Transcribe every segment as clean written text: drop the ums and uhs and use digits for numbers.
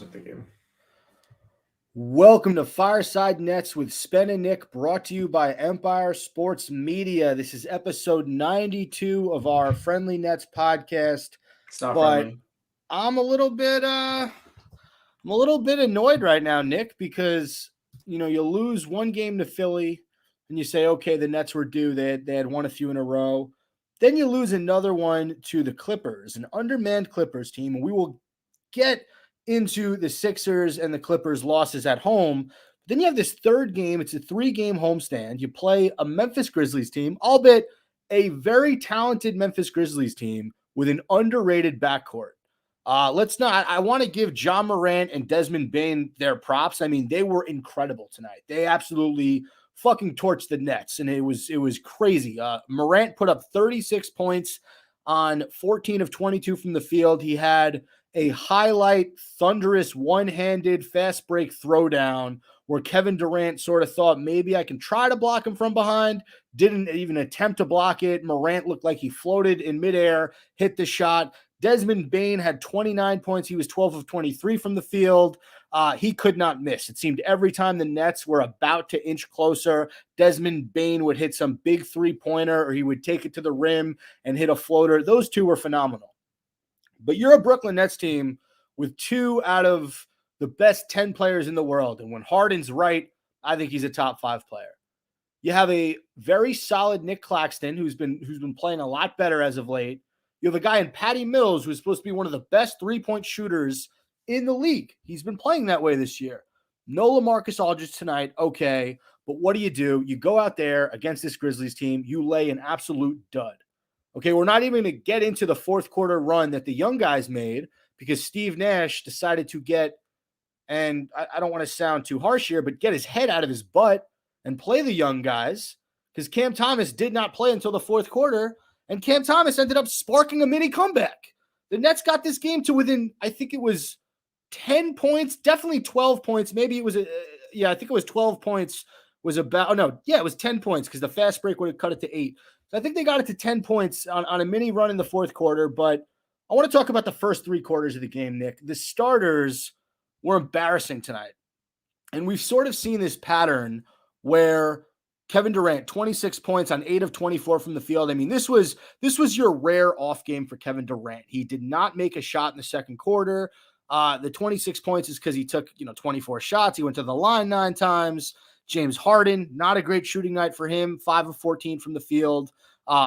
much of the game. Welcome to Fireside Nets with Spen and Nick, brought to you by Empire Sports Media. This is episode 92 of our Friendly Nets podcast. It's not but friendly. I'm a little bit annoyed right now, Nick, because you lose one game to Philly and you say, okay, the Nets were due. They had won a few in a row. Then you lose another one to the Clippers, an undermanned Clippers team, and we will get into the Sixers and the Clippers losses at home. Then you have this third game. It's a 3-game homestand. You play a Memphis Grizzlies team, albeit a very talented Memphis Grizzlies team with an underrated backcourt. I want to give Ja Morant and Desmond Bain their props. I mean, they were incredible tonight. They absolutely fucking torched the Nets, and it was crazy. Morant put up 36 points on 14 of 22 from the field. He had a highlight, thunderous, one-handed fast break throwdown where Kevin Durant sort of thought maybe I can try to block him from behind. Didn't even attempt to block it. Morant looked like he floated in midair, hit the shot. Desmond Bain had 29 points. He was 12 of 23 from the field. He could not miss. It seemed every time the Nets were about to inch closer, Desmond Bain would hit some big three-pointer or he would take it to the rim and hit a floater. Those two were phenomenal. But you're a Brooklyn Nets team with 2 out of the best 10 players in the world. And when Harden's right, I think he's a top 5 player. You have a very solid Nick Claxton who's been playing a lot better as of late. You have a guy in Patty Mills who's supposed to be one of the best three-point shooters in the league. He's been playing that way this year. No LaMarcus Aldridge tonight, okay. But what do? You go out there against this Grizzlies team. You lay an absolute dud. Okay, we're not even going to get into the fourth quarter run that the young guys made because Steve Nash decided to get, and I don't want to sound too harsh here, but get his head out of his butt and play the young guys because Cam Thomas did not play until the fourth quarter, and Cam Thomas ended up sparking a mini comeback. The Nets got this game to within, I think it was 10 points, definitely 12 points. Maybe it was, I think it was 12 points was about, it was 10 points because the fast break would have cut it to 8. I think they got it to 10 points on a mini run in the fourth quarter, but I want to talk about the first 3 quarters of the game, Nick. The starters were embarrassing tonight. And we've sort of seen this pattern where Kevin Durant, 26 points on 8 of 24 from the field. I mean, this was your rare off game for Kevin Durant. He did not make a shot in the second quarter. The 26 points is because he took, 24 shots. He went to the line 9 times. James Harden, not a great shooting night for him, 5 of 14 from the field,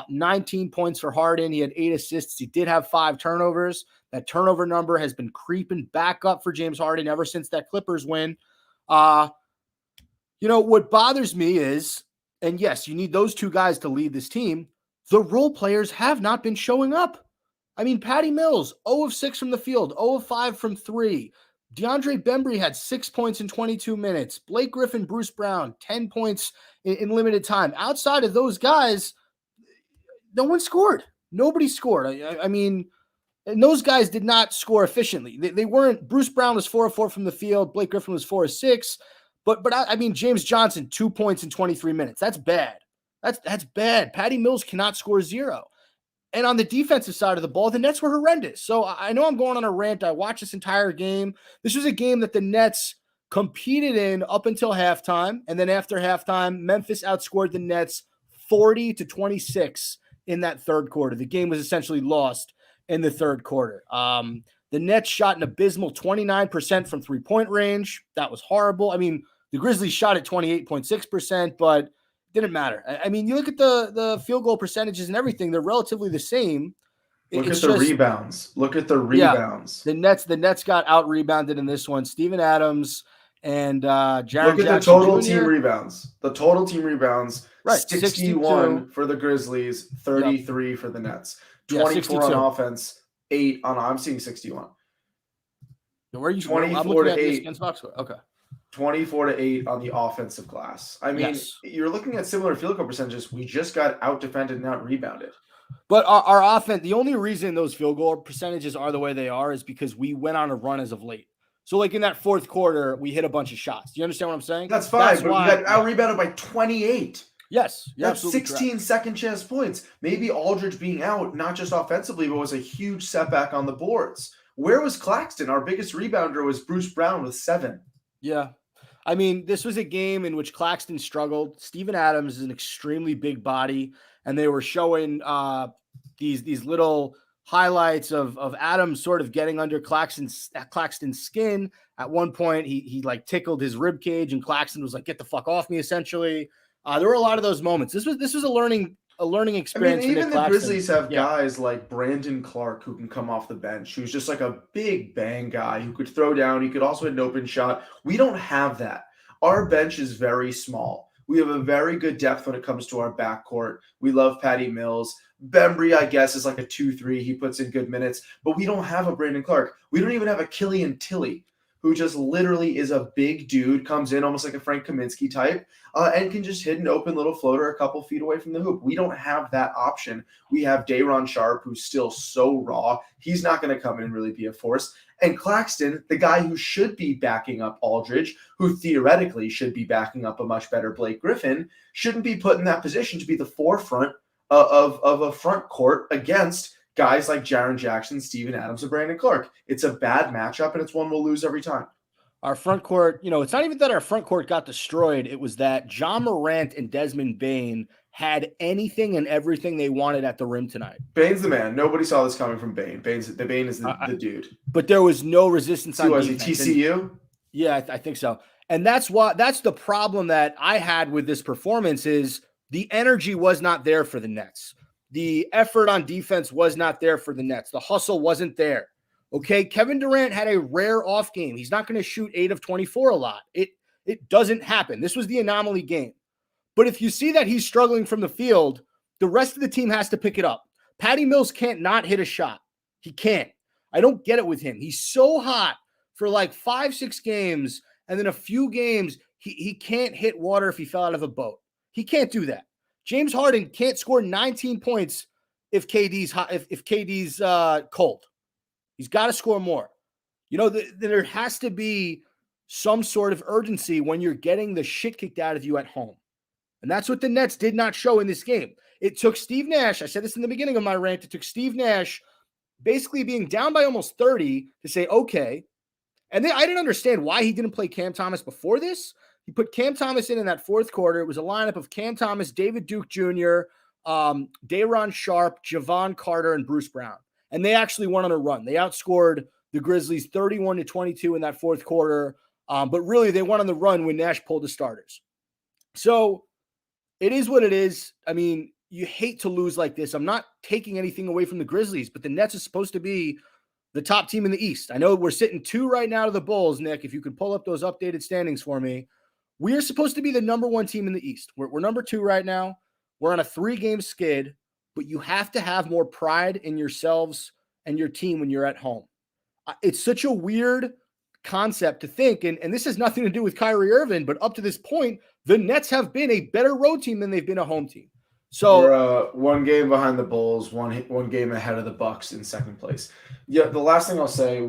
19 points for Harden. He had 8 assists. He did have 5 turnovers. That turnover number has been creeping back up for James Harden ever since that Clippers win. What bothers me is, and yes, you need those 2 guys to lead this team, the role players have not been showing up. I mean, Patty Mills, 0 of 6 from the field, 0 of 5 from 3. DeAndre Bembry had 6 points in 22 minutes. Blake Griffin, Bruce Brown, 10 points in limited time. Outside of those guys, no one scored. Nobody scored. I mean, and those guys did not score efficiently. They weren't. Bruce Brown was 4 of 4 from the field. Blake Griffin was 4 of 6. But I mean, James Johnson, 2 points in 23 minutes. That's bad. That's bad. Patty Mills cannot score 0. And on the defensive side of the ball, the Nets were horrendous. So I know I'm going on a rant. I watched this entire game. This was a game that the Nets competed in up until halftime. And then after halftime, Memphis outscored the Nets 40-26 in that third quarter. The game was essentially lost in the third quarter. The Nets shot an abysmal 29% from three-point range. That was horrible. I mean, the Grizzlies shot at 28.6%, but didn't matter. I mean, you look at the field goal percentages and everything; they're relatively the same. Look at the rebounds. Yeah, the Nets got out rebounded in this one. Steven Adams and Jaren Look at Jackson the total Jr. team rebounds. The total team rebounds. Right, 61 62 for the Grizzlies, 33 for the Nets. 24 62 on offense, 8 on. I'm seeing 61. Where are you? 24 to 8. Okay. 24-8 on the offensive glass. I mean, You're looking at similar field goal percentages. We just got out-defended and out-rebounded. But our offense, the only reason those field goal percentages are the way they are is because we went on a run as of late. So, like in that fourth quarter, we hit a bunch of shots. Do you understand what I'm saying? That's fine, but we got out-rebounded by 28. Yes. That's 16 second-chance points. Maybe Aldridge being out, not just offensively, but was a huge setback on the boards. Where was Claxton? Our biggest rebounder was Bruce Brown with 7. Yeah. I mean, this was a game in which Claxton struggled. Steven Adams is an extremely big body, and they were showing these little highlights of Adams sort of getting under Claxton's skin. At one point, he like tickled his rib cage, and Claxton was like, "Get the fuck off me!" Essentially, there were a lot of those moments. This was a learning experience. I mean, even the Grizzlies have guys like Brandon Clark who can come off the bench, who's just like a big bang guy who could throw down. He could also hit an open shot. We don't have that. Our bench is very small. We have a very good depth when it comes to our backcourt. We love Patty Mills. Bembry, I guess, is like a 2-3. He puts in good minutes, but we don't have a Brandon Clark. We don't even have a Killian Tilly, who just literally is a big dude, comes in almost like a Frank Kaminsky type, and can just hit an open little floater a couple feet away from the hoop. We don't have that option. We have Day'Ron Sharpe, who's still so raw. He's not going to come in and really be a force. And Claxton, the guy who should be backing up Aldridge, who theoretically should be backing up a much better Blake Griffin, shouldn't be put in that position to be the forefront of a front court against guys like Jaren Jackson, Steven Adams, and Brandon Clark. It's a bad matchup, and it's one we'll lose every time. Our front court, it's not even that our front court got destroyed. It was that John Morant and Desmond Bain had anything and everything they wanted at the rim tonight. Bain's the man. Nobody saw this coming from Bain. Bain is the dude. But there was no resistance on defense. Was he TCU? Yeah, I think so. And that's the problem that I had with this performance is the energy was not there for the Nets. The effort on defense was not there for the Nets. The hustle wasn't there. Okay, Kevin Durant had a rare off game. He's not going to shoot 8 of 24 a lot. It doesn't happen. This was the anomaly game. But if you see that he's struggling from the field, the rest of the team has to pick it up. Patty Mills can't not hit a shot. He can't. I don't get it with him. He's so hot for like 5-6 games, and then a few games, he can't hit water if he fell out of a boat. He can't do that. James Harden can't score 19 points if KD's hot, if KD's cold. He's got to score more. There has to be some sort of urgency when you're getting the shit kicked out of you at home. And that's what the Nets did not show in this game. It took Steve Nash, I said this in the beginning of my rant, it took Steve Nash basically being down by almost 30 to say, okay. And then I didn't understand why he didn't play Cam Thomas before this. He put Cam Thomas in that fourth quarter. It was a lineup of Cam Thomas, David Duke Jr., Day'Ron Sharpe, Javon Carter, and Bruce Brown. And they actually went on a run. They outscored the Grizzlies 31-22 in that fourth quarter. But really, they went on the run when Nash pulled the starters. So it is what it is. I mean, you hate to lose like this. I'm not taking anything away from the Grizzlies, but the Nets is supposed to be the top team in the East. I know we're sitting 2 right now to the Bulls, Nick. If you could pull up those updated standings for me. We are supposed to be the number 1 team in the East. We're number 2 right now. We're on a 3-game skid, but you have to have more pride in yourselves and your team when you're at home. It's such a weird concept to think, and this has nothing to do with Kyrie Irving, but up to this point, the Nets have been a better road team than they've been a home team. So we're 1 game behind the Bulls, one game ahead of the Bucks in second place. Yeah, the last thing I'll say,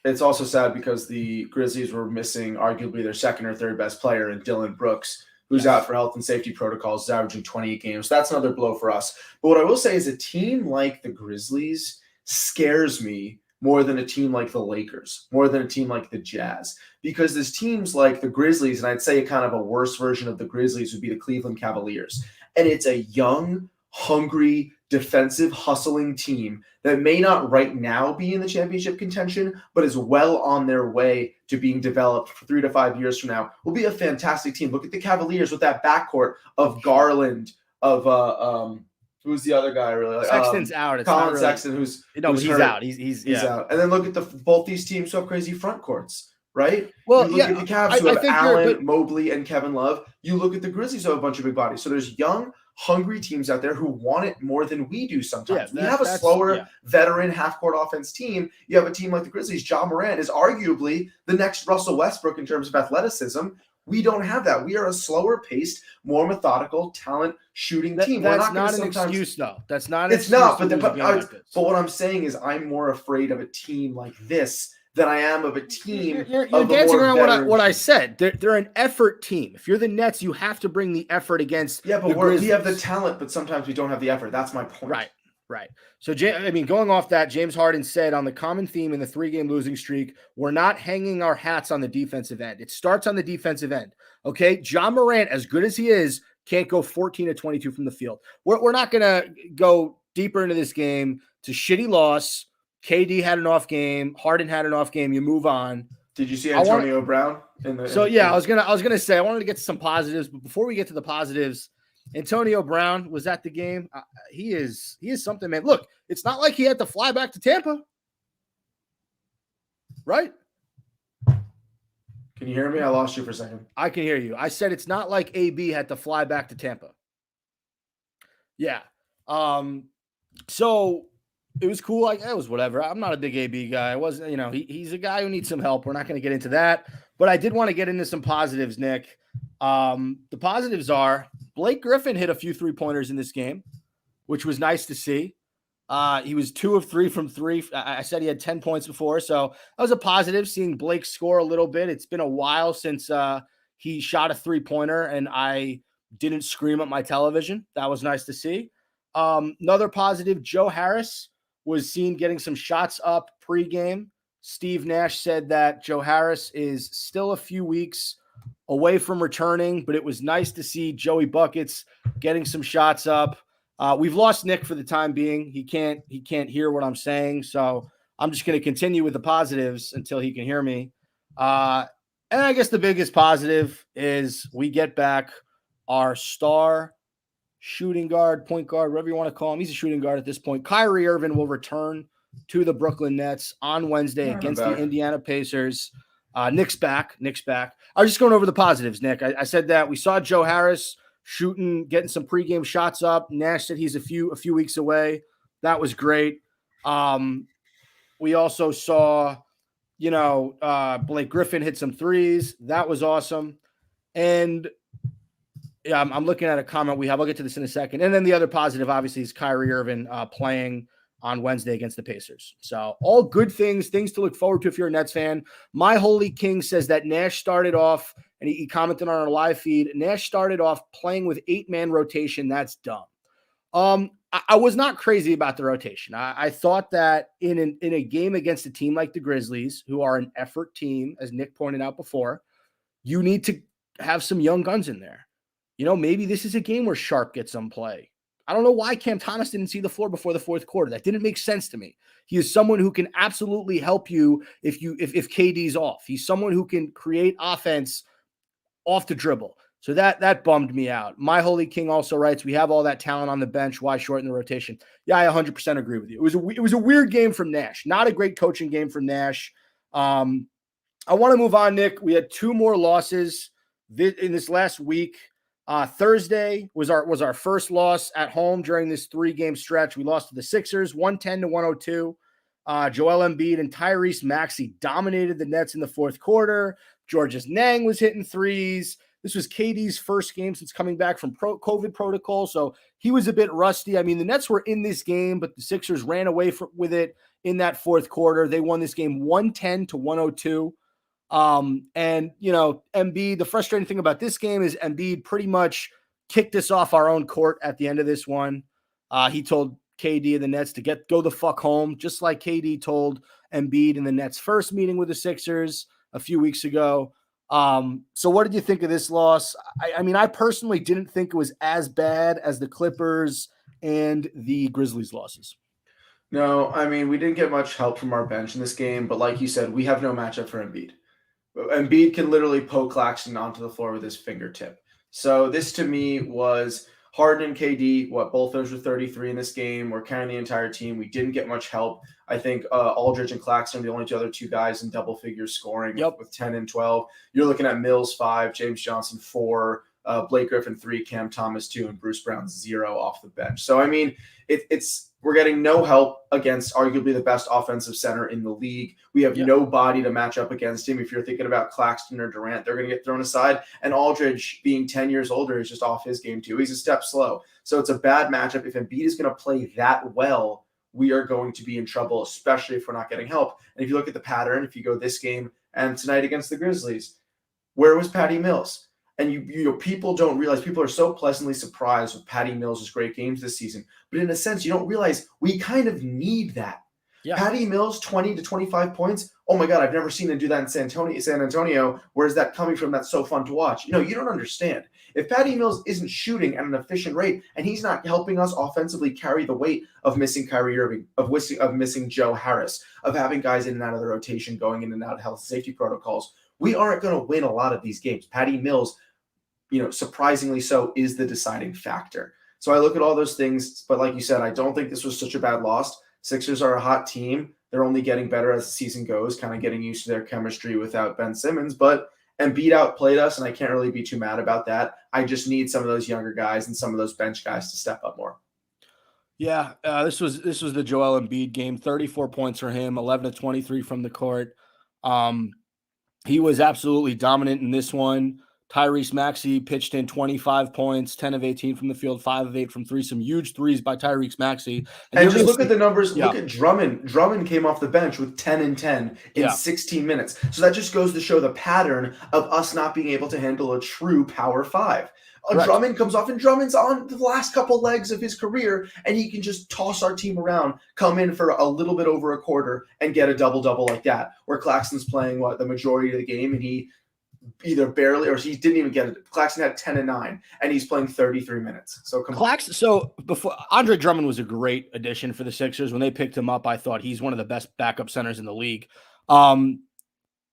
it's also sad because the Grizzlies were missing arguably their second or third best player in Dylan Brooks, who's out for health and safety protocols, averaging 28 games. That's another blow for us. But what I will say is a team like the Grizzlies scares me more than a team like the Lakers, more than a team like the Jazz, because there's teams like the Grizzlies, and I'd say kind of a worse version of the Grizzlies would be the Cleveland Cavaliers. And it's a young, hungry, defensive, hustling team that may not right now be in the championship contention, but is well on their way to being developed for 3 to 5 years from now. Will be a fantastic team. Look at the Cavaliers with that backcourt of Garland, of who's the other guy really like? Sexton's out. It's Colin Sexton, who's he's hurt. out. He's out. And then look at both these teams who have crazy front courts, right? Well, you look at the Cavs who have Allen, Mobley, and Kevin Love. You look at the Grizzlies who have a bunch of big bodies. So there's young, hungry teams out there who want it more than we do sometimes. We have a slower, veteran half-court offense team. You have a team like the Grizzlies. Ja Morant is arguably the next Russell Westbrook in terms of athleticism. We don't have that. We are a slower-paced, more methodical, talent shooting team. That's not an excuse, though. That's not. It's not. But what I'm saying is, I'm more afraid of a team like this than I am of a team. You're dancing around what I said. They're an effort team. If you're the Nets, you have to bring the effort against. Yeah, but we have the talent, but sometimes we don't have the effort. That's my point. Right. Right. So, going off that, James Harden said on the common theme in the 3-game losing streak, we're not hanging our hats on the defensive end. It starts on the defensive end. Okay. John Morant, as good as he is, can't go 14 to 22 from the field. We're not going to go deeper into this game. It's a shitty loss. KD had an off game. Harden had an off game. You move on. Did you see Antonio Brown? I was gonna say I wanted to get to some positives, but before we get to the positives, Antonio Brown was at the game. He is something, man. Look, it's not like he had to fly back to Tampa, right? Can you hear me? I lost you for a second. I can hear you. I said it's not like AB had to fly back to Tampa. Yeah. So it was cool. Like, it was whatever. I'm not a big AB guy. I wasn't, he's a guy who needs some help. We're not going to get into that, but I did want to get into some positives, Nick. The positives are Blake Griffin hit a few 3-pointers in this game, which was nice to see. He was 2 of 3 from 3. I said he had 10 points before, so that was a positive, seeing Blake score a little bit. It's been a while since he shot a 3-pointer, and I didn't scream at my television. That was nice to see. Another positive, Joe Harris was seen getting some shots up pregame. Steve Nash said that Joe Harris is still a few weeks away from returning, but it was nice to see Joey Buckets getting some shots up. We've lost Nick for the time being. He can't hear what I'm saying, so I'm just going to continue with the positives until he can hear me. And I guess the biggest positive is we get back our star shooting guard, point guard, whatever you want to call him. He's a shooting guard at this point. Kyrie Irving will return to the Brooklyn Nets on Wednesday against the Indiana Pacers. Nick's back. I was just going over the positives, Nick. I said that we saw Joe Harris shooting, getting some pregame shots up. Nash said he's a few weeks away. That was great. We also saw, Blake Griffin hit some threes. That was awesome. And yeah, I'm looking at a comment we have. I'll get to this in a second. And then the other positive, obviously, is Kyrie Irving playing on Wednesday against the Pacers. So all good things to look forward to if you're a Nets fan. My Holy King says that Nash started off, and he commented on our live feed, Nash started off playing with 8-man rotation. That's dumb. I was not crazy about the rotation. I thought that in a game against a team like the Grizzlies, who are an effort team, as Nick pointed out before, you need to have some young guns in there. Maybe this is a game where Sharp gets some play. I don't know why Cam Thomas didn't see the floor before the fourth quarter. That didn't make sense to me. He is someone who can absolutely help you if KD's off. He's someone who can create offense off the dribble. So that bummed me out. My Holy King also writes, we have all that talent on the bench. Why shorten the rotation? Yeah, I 100% agree with you. It was a weird game from Nash. Not a great coaching game from Nash. I want to move on, Nick. We had 2 more losses in this last week. Thursday was our first loss at home during this 3-game stretch. We lost to the Sixers, 110-102. Joel Embiid and Tyrese Maxey dominated the Nets in the fourth quarter. Georges Niang was hitting threes. This was KD's first game since coming back from COVID protocol, so he was a bit rusty. I mean, the Nets were in this game, but the Sixers ran away with it in that fourth quarter. They won this game 110-102. And Embiid, the frustrating thing about this game is Embiid pretty much kicked us off our own court at the end of this one. He told KD and the Nets to go the fuck home, just like KD told Embiid in the Nets' first meeting with the Sixers a few weeks ago. So what did you think of this loss? I mean, I personally didn't think it was as bad as the Clippers and the Grizzlies losses. No, I mean, we didn't get much help from our bench in this game, but like you said, we have no matchup for Embiid. Embiid can literally poke Claxton onto the floor with his fingertip. So this to me was Harden and KD, both those were 33 in this game. We're carrying the entire team. We didn't get much help. I think Aldridge and Claxton are the only other 2 guys in double figure scoring with 10 and 12. You're looking at Mills 5, James Johnson 4, Blake Griffin 3, Cam Thomas 2, and Bruce Brown 0 off the bench. So, I mean, we're getting no help against arguably the best offensive center in the league. We have no body to match up against him. If you're thinking about Claxton or Durant, they're going to get thrown aside. And Aldridge, being 10 years older, is just off his game too. He's a step slow. So it's a bad matchup. If Embiid is going to play that well, we are going to be in trouble, especially if we're not getting help. And if you look at the pattern, if you go this game and tonight against the Grizzlies, where was Patty Mills? And people don't realize, people are so pleasantly surprised with Patty Mills' great games this season. But in a sense, you don't realize we kind of need that. Yeah. Patty Mills, 20 to 25 points. Oh my God, I've never seen him do that in San Antonio. Where's that coming from? That's so fun to watch. You don't understand. If Patty Mills isn't shooting at an efficient rate and he's not helping us offensively carry the weight of missing Kyrie Irving, of missing Joe Harris, of having guys in and out of the rotation, going in and out of health safety protocols, we aren't going to win a lot of these games. Patty Mills, surprisingly so, is the deciding factor. So I look at all those things, but like you said, I don't think this was such a bad loss. Sixers are a hot team. They're only getting better as the season goes, kind of getting used to their chemistry without Ben Simmons, but Embiid outplayed us, and I can't really be too mad about that. I just need some of those younger guys and some of those bench guys to step up more. Yeah, this was the Joel Embiid game. 34 points for him, 11 to 23 from the court. He was absolutely dominant in this one. Tyrese Maxey pitched in 25 points, 10 of 18 from the field, 5 of 8 from three. Some huge threes by Tyrese Maxey. And just look at the numbers. Yeah. Look at Drummond. Drummond came off the bench with 10 and 10 in 16 minutes. So that just goes to show the pattern of us not being able to handle a true power five. Drummond comes off, and Drummond's on the last couple legs of his career, and he can just toss our team around, come in for a little bit over a quarter, and get a double-double like that, where Claxton's playing, the majority of the game, and he either barely, or he didn't even get it. Claxton had 10 and 9, and he's playing 33 minutes. So Claxton. So before, Andre Drummond was a great addition for the Sixers. When they picked him up, I thought he's one of the best backup centers in the league.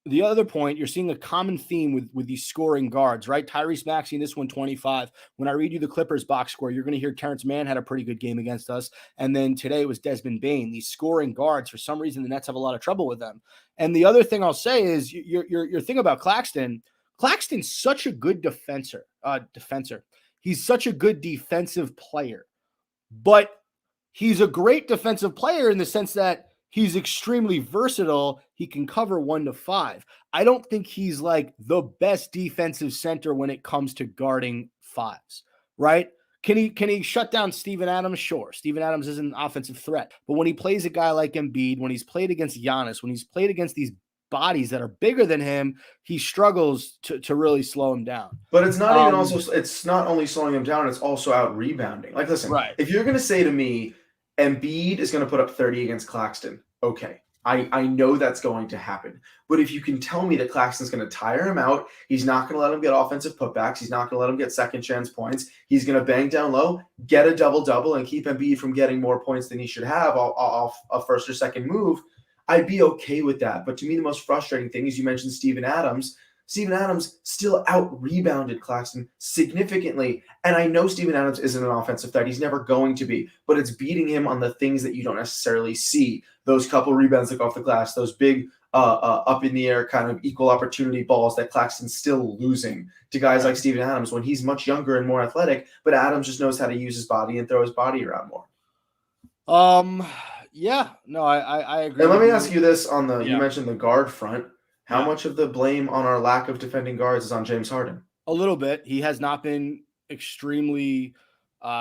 The other point, you're seeing a common theme with these scoring guards, right? Tyrese Maxey in this one, 25. When I read you the Clippers box score, you're going to hear Terrence Mann had a pretty good game against us. And then today it was Desmond Bain. These scoring guards, for some reason, the Nets have a lot of trouble with them. And the other thing I'll say is your thing about Claxton. Claxton's such a good defensor. He's such a good defensive player. But he's a great defensive player in the sense that he's extremely versatile. He can cover 1 to 5. I don't think he's like the best defensive center when it comes to guarding fives, right? Can he shut down Steven Adams? Sure. Steven Adams is an offensive threat. But when he plays a guy like Embiid, when he's played against Giannis, when he's played against these bodies that are bigger than him, he struggles to really slow him down. But it's not even also, it's not only slowing him down, it's also out rebounding. Like, listen, if you're going to say to me, Embiid is going to put up 30 against Claxton, okay, I know that's going to happen. But if you can tell me that Claxton's going to tire him out, he's not going to let him get offensive putbacks, he's not going to let him get second chance points, he's going to bang down low, get a double-double, and keep Embiid from getting more points than he should have off a first or second move, I'd be okay with that. But to me, the most frustrating thing is you mentioned Steven Adams. Steven Adams still out-rebounded Claxton significantly. And I know Steven Adams isn't an offensive threat. He's never going to be. But it's beating him on the things that you don't necessarily see. Those couple rebounds like off the glass, those big up-in-the-air kind of equal opportunity balls that Claxton's still losing to guys like Steven Adams when he's much younger and more athletic. But Adams just knows how to use his body and throw his body around more. Yeah, no, I agree. And let me ask you this on you mentioned the guard front. How much of the blame on our lack of defending guards is on James Harden? A little bit. He has not been extremely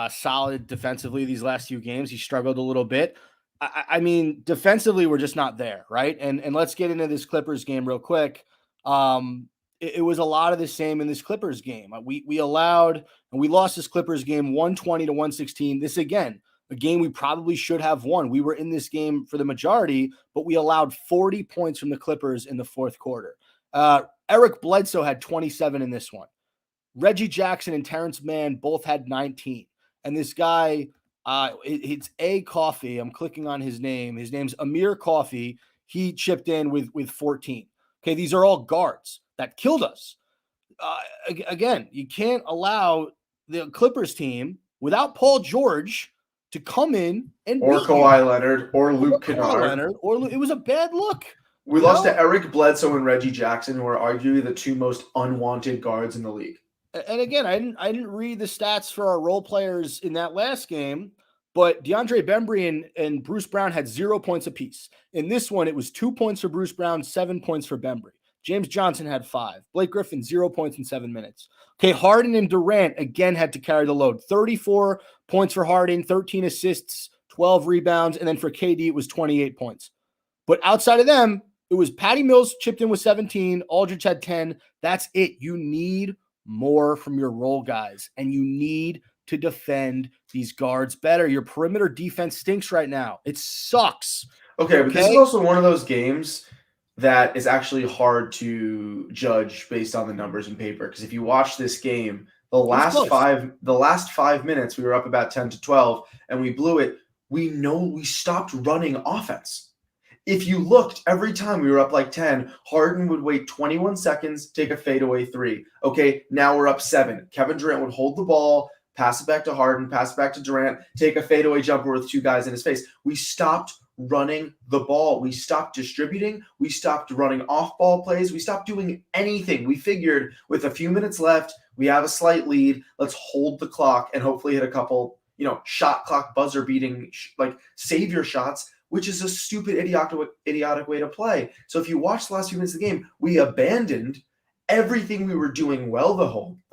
solid defensively these last few games. He struggled a little bit. I mean, defensively, we're just not there, right? And let's get into this Clippers game real quick. It was a lot of the same in this Clippers game. We allowed, and we lost this Clippers game 120 to 116. This, again, a game we probably should have won. We were in this game for the majority, but we allowed 40 points from the Clippers in the fourth quarter. Eric Bledsoe had 27 in this one. Reggie Jackson and Terrence Mann both had 19. And this guy, it's A. Coffee. I'm clicking on his name. His name's Amir Coffee. He chipped in with 14. Okay, these are all guards that killed us. Again, you can't allow the Clippers team without Paul George to come in and or Kawhi Leonard or Luke Kennard. It was a bad look. We lost to Eric Bledsoe and Reggie Jackson, who are arguably the two most unwanted guards in the league. And again, I didn't read the stats for our role players in that last game, but DeAndre Bembry and Bruce Brown had 0 points apiece. In this one, it was 2 points for Bruce Brown, 7 points for Bembry. James Johnson had 5. Blake Griffin, 0 points in 7 minutes. Okay, Harden and Durant again had to carry the load. 34 points for Harden, 13 assists, 12 rebounds, and then for KD, it was 28 points. But outside of them, it was Patty Mills chipped in with 17. Aldridge had 10. That's it. You need more from your role guys, and you need to defend these guards better. Your perimeter defense stinks right now. It sucks. Okay, but this is also one of those games that is actually hard to judge based on the numbers and paper. Because if you watch this game, the last 5 minutes, we were up about 10-12, and we blew it. We know we stopped running offense. If you looked, every time we were up like 10, Harden would wait 21 seconds, take a fadeaway three. Okay, now we're up 7. Kevin Durant would hold the ball, pass it back to Harden, pass it back to Durant, take a fadeaway jumper with 2 guys in his face. We stopped running the ball. We stopped distributing. We stopped running off-ball plays. We stopped doing anything. We figured with a few minutes left, we have a slight lead. Let's hold the clock and hopefully hit a couple, shot clock buzzer beating, like savior shots, which is a stupid, idiotic way to play. So if you watch the last few minutes of the game, we abandoned everything we were doing well the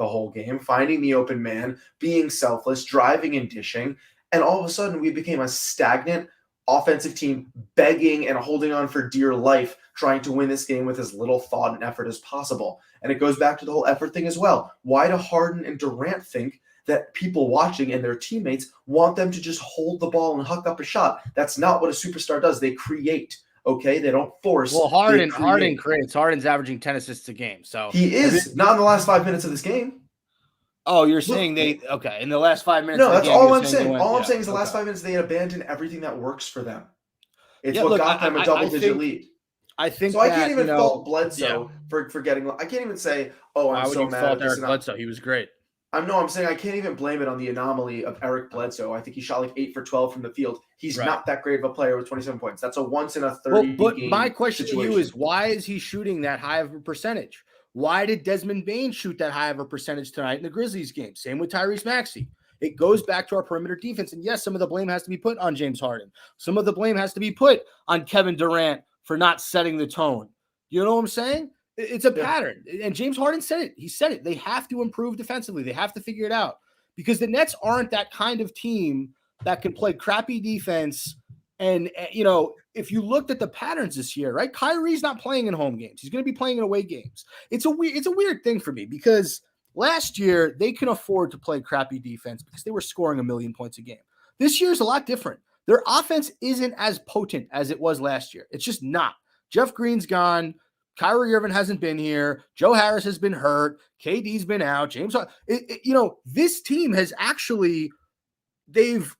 whole game, finding the open man, being selfless, driving and dishing, and all of a sudden we became a stagnant offensive team begging and holding on for dear life, trying to win this game with as little thought and effort as possible. And it goes back to the whole effort thing as well. Why do Harden and Durant think that people watching and their teammates want them to just hold the ball and huck up a shot? That's not what a superstar does. They create, okay? They don't force. Well, Harden creates. Harden's averaging 10 assists a game. So he is not in the last 5 minutes of this game. Oh, you're saying in the last 5 minutes No, of the that's game, all I'm saying. All I'm saying is the last 5 minutes they abandoned everything that works for them. It's got them a double-digit lead. I think so. I can't even fault Bledsoe for getting. I can't even say, "Oh, I'm so mad." Fault Eric Bledsoe? He was great. I'm saying I can't even blame it on the anomaly of Eric Bledsoe. I think he shot like 8 for 12 from the field. He's not that great of a player with 27 points. That's a once in a 30 But game my question situation. to you is, why is he shooting that high of a percentage? Why did Desmond Bain shoot that high of a percentage tonight in the Grizzlies game? Same with Tyrese Maxey. It goes back to our perimeter defense. And yes, some of the blame has to be put on James Harden. Some of the blame has to be put on Kevin Durant for not setting the tone. You know what I'm saying? It's a pattern. And James Harden said it. He said it. They have to improve defensively. They have to figure it out because the Nets aren't that kind of team that can play crappy defense. And, if you looked at the patterns this year, right? Kyrie's not playing in home games. He's going to be playing in away games. It's a weird thing for me because last year they can afford to play crappy defense because they were scoring 1 million points a game. This year's a lot different. Their offense isn't as potent as it was last year. It's just not. Jeff Green's gone. Kyrie Irving hasn't been here. Joe Harris has been hurt. KD's been out. James, this team has they've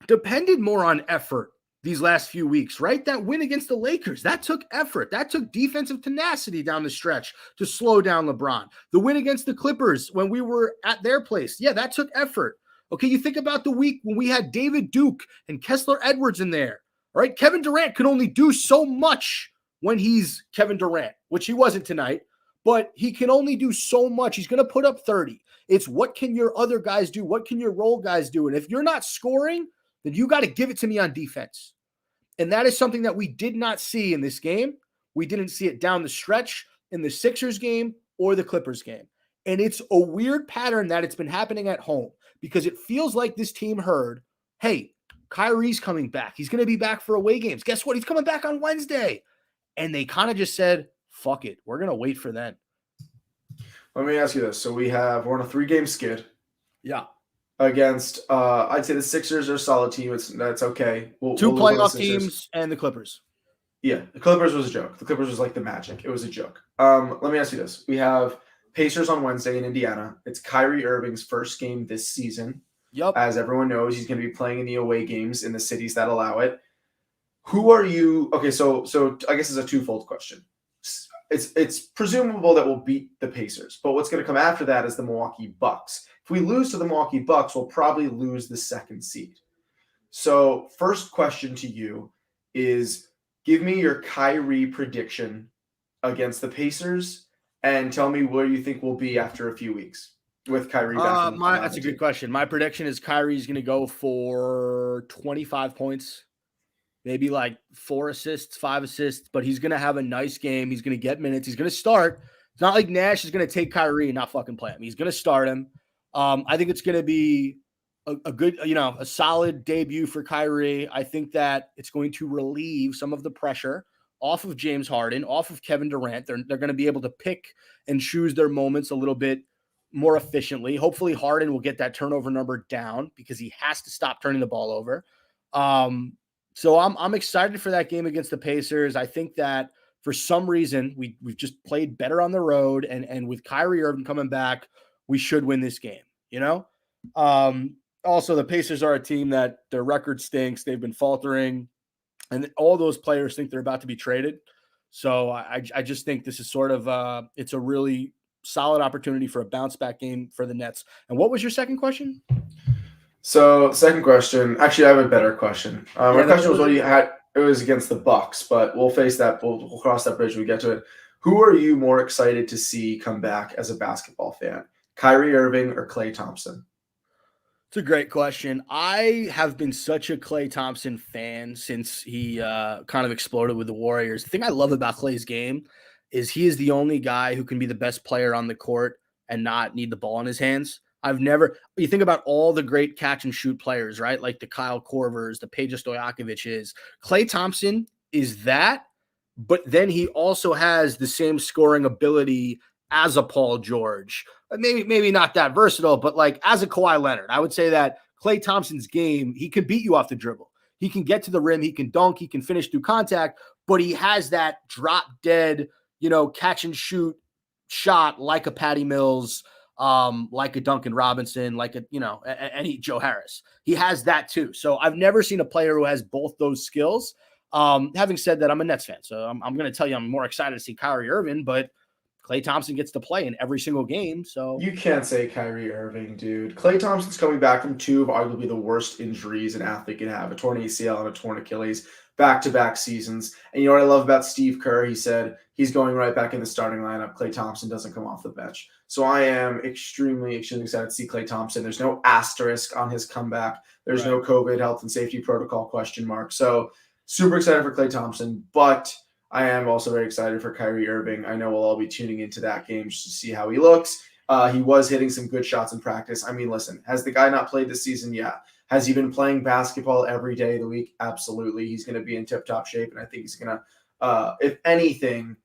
depended more on effort these last few weeks, right? That win against the Lakers, that took effort. That took defensive tenacity down the stretch to slow down LeBron. The win against the Clippers when we were at their place, that took effort. Okay, you think about the week when we had David Duke and Kessler Edwards in there, all right? Kevin Durant can only do so much when he's Kevin Durant, which he wasn't tonight, but he can only do so much. He's going to put up 30. It's what can your other guys do? What can your role guys do? And if you're not scoring, then you got to give it to me on defense. And that is something that we did not see in this game. We didn't see it down the stretch in the Sixers game or the Clippers game. And it's a weird pattern that it's been happening at home because it feels like this team heard, hey, Kyrie's coming back. He's going to be back for away games. Guess what? He's coming back on Wednesday. And they kind of just said, fuck it. We're going to wait for then. Let me ask you this. So we're on a 3-game skid. Yeah. Against, I'd say the Sixers are a solid team. That's okay. Two playoff teams and the Clippers. Yeah, the Clippers was a joke. The Clippers was like the Magic. It was a joke. Let me ask you this. We have Pacers on Wednesday in Indiana. It's Kyrie Irving's first game this season. Yep. As everyone knows, he's going to be playing in the away games in the cities that allow it. Who are you? Okay, so I guess it's a twofold question. It's presumable that we'll beat the Pacers, but what's going to come after that is the Milwaukee Bucks. If we lose to the Milwaukee Bucks, we'll probably lose the 2nd seed. So first question to you is, give me your Kyrie prediction against the Pacers and tell me where you think we'll be after a few weeks with Kyrie back. That's a good question. My prediction is Kyrie's going to go for 25 points. Maybe like 4 assists, 5 assists, but he's going to have a nice game. He's going to get minutes. He's going to start. It's not like Nash is going to take Kyrie and not fucking play him. He's going to start him. I think it's going to be a good, a solid debut for Kyrie. I think that it's going to relieve some of the pressure off of James Harden, off of Kevin Durant. They're going to be able to pick and choose their moments a little bit more efficiently. Hopefully Harden will get that turnover number down because he has to stop turning the ball over. So I'm excited for that game against the Pacers. I think that for some reason we've just played better on the road, and with Kyrie Irving coming back, we should win this game, you know? Also, the Pacers are a team that their record stinks. They've been faltering, and all those players think they're about to be traded. So I just think this is sort of it's a really solid opportunity for a bounce back game for the Nets. And what was your second question? So, second question. Actually, I have a better question. My question was what you had. It was against the Bucks, but we'll face that. We'll cross that bridge when we get to it. Who are you more excited to see come back as a basketball fan? Kyrie Irving or Klay Thompson? It's a great question. I have been such a Klay Thompson fan since he kind of exploded with the Warriors. The thing I love about Klay's game is he is the only guy who can be the best player on the court and not need the ball in his hands. You think about all the great catch and shoot players, right? Like the Kyle Korvers, the Peja Stojakovic's. Klay Thompson is that, but then he also has the same scoring ability as a Paul George. Maybe not that versatile, but like as a Kawhi Leonard, I would say that Klay Thompson's game, he can beat you off the dribble. He can get to the rim, he can dunk, he can finish through contact, but he has that drop dead, catch and shoot shot like a Patty Mills, like a Duncan Robinson, like any Joe Harris. He has that too. So I've never seen a player who has both those skills. Having said that, I'm a Nets fan, so I'm going to tell you I'm more excited to see Kyrie Irving, but Klay Thompson gets to play in every single game. So you can't say Kyrie Irving, dude. Klay Thompson's coming back from two of arguably the worst injuries an athlete can have, a torn ACL and a torn Achilles, back-to-back seasons. And you know what I love about Steve Kerr? He said he's going right back in the starting lineup. Klay Thompson doesn't come off the bench. So I am extremely, extremely excited to see Klay Thompson. There's no asterisk on his comeback. There's no COVID health and safety protocol question mark. So super excited for Klay Thompson, but I am also very excited for Kyrie Irving. I know we'll all be tuning into that game just to see how he looks. He was hitting some good shots in practice. I mean, listen, has the guy not played this season? Yeah. Has he been playing basketball every day of the week? Absolutely. He's going to be in tip-top shape, and I think he's going to, if anything,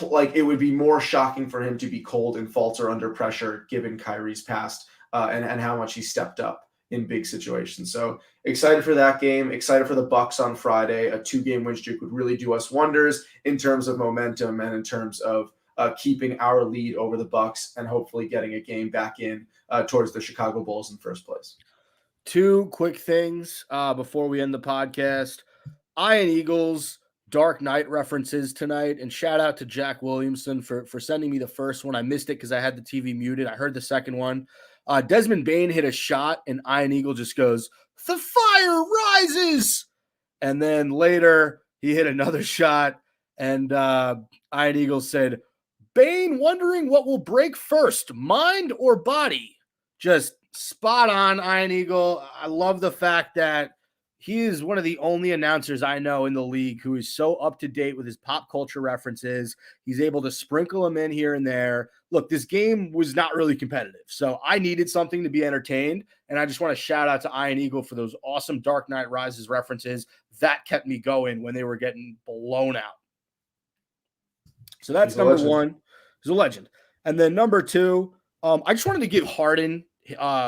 like it would be more shocking for him to be cold and falter under pressure given Kyrie's past and how much he stepped up in big situations. So excited for that game. Excited for the Bucks on Friday. A 2-game win streak would really do us wonders in terms of momentum and in terms of keeping our lead over the Bucks and hopefully getting a game back in towards the Chicago Bulls in first place. 2 quick things before we end the podcast. Iron Eagles Dark Knight references tonight, and shout out to Jack Williamson for sending me the first one. I missed it because I had the TV muted. I heard the second one. Desmond Bain hit a shot, and Iron Eagle just goes, "The fire rises!" And then later, he hit another shot, and Iron Eagle said, "Bain wondering what will break first, mind or body?" Just spot on, Iron Eagle. I love the fact that he is one of the only announcers I know in the league who is so up to date with his pop culture references. He's able to sprinkle them in here and there. Look, this game was not really competitive, so I needed something to be entertained, and I just want to shout out to Iron Eagle for those awesome Dark Knight Rises references. That kept me going when they were getting blown out. So that's number one. He's a legend. And then number 2, I just wanted to give Harden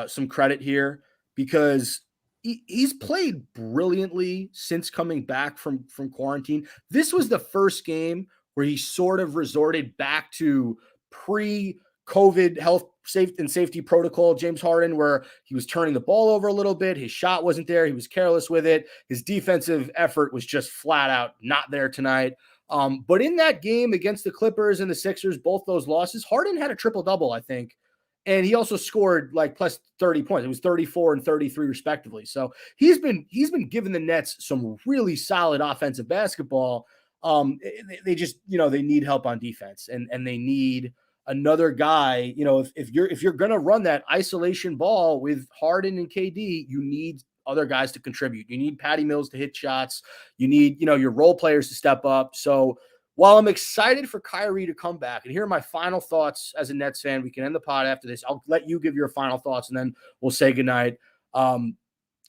some credit here because he's played brilliantly since coming back from quarantine. This was the first game where he sort of resorted back to pre-COVID health safety protocol, James Harden, where he was turning the ball over a little bit. His shot wasn't there. He was careless with it. His defensive effort was just flat out not there tonight. But in that game against the Clippers and the Sixers, both those losses, Harden had a triple-double, I think. And he also scored like plus 30 points. It was 34 and 33 respectively. So he's been giving the Nets some really solid offensive basketball. They just, they need help on defense and they need another guy. If you're going to run that isolation ball with Harden and KD, you need other guys to contribute. You need Patty Mills to hit shots. You need, your role players to step up. So while I'm excited for Kyrie to come back, and here are my final thoughts as a Nets fan, we can end the pod after this. I'll let you give your final thoughts, and then we'll say goodnight.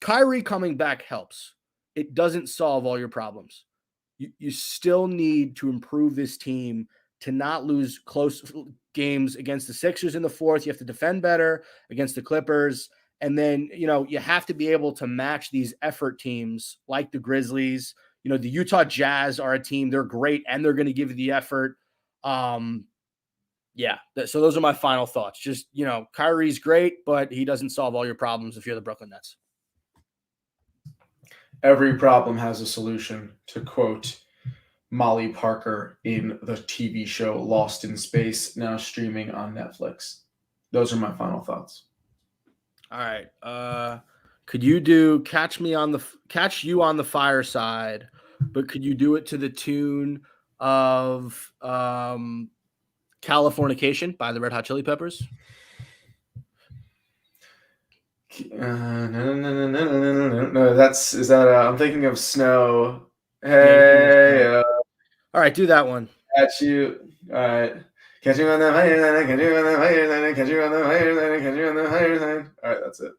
Kyrie coming back helps. It doesn't solve all your problems. You still need to improve this team to not lose close games against the Sixers in the fourth. You have to defend better against the Clippers. And then, you have to be able to match these effort teams like the Grizzlies. The Utah Jazz are a team. They're great, and they're going to give you the effort. Yeah. So those are my final thoughts. Just, Kyrie's great, but he doesn't solve all your problems if you're the Brooklyn Nets. Every problem has a solution, to quote Molly Parker in the TV show Lost in Space, now streaming on Netflix. Those are my final thoughts. All right. Could you do Catch You on the Fireside, but could you do it to the tune of Californication by the Red Hot Chili Peppers? No. I'm thinking of Snow. Hey. All right, do that one. Catch you. All right. Catch you on the higher side. Catch you on the higher side. Catch you on the higher side. Catch you on the higher side. All right, that's it.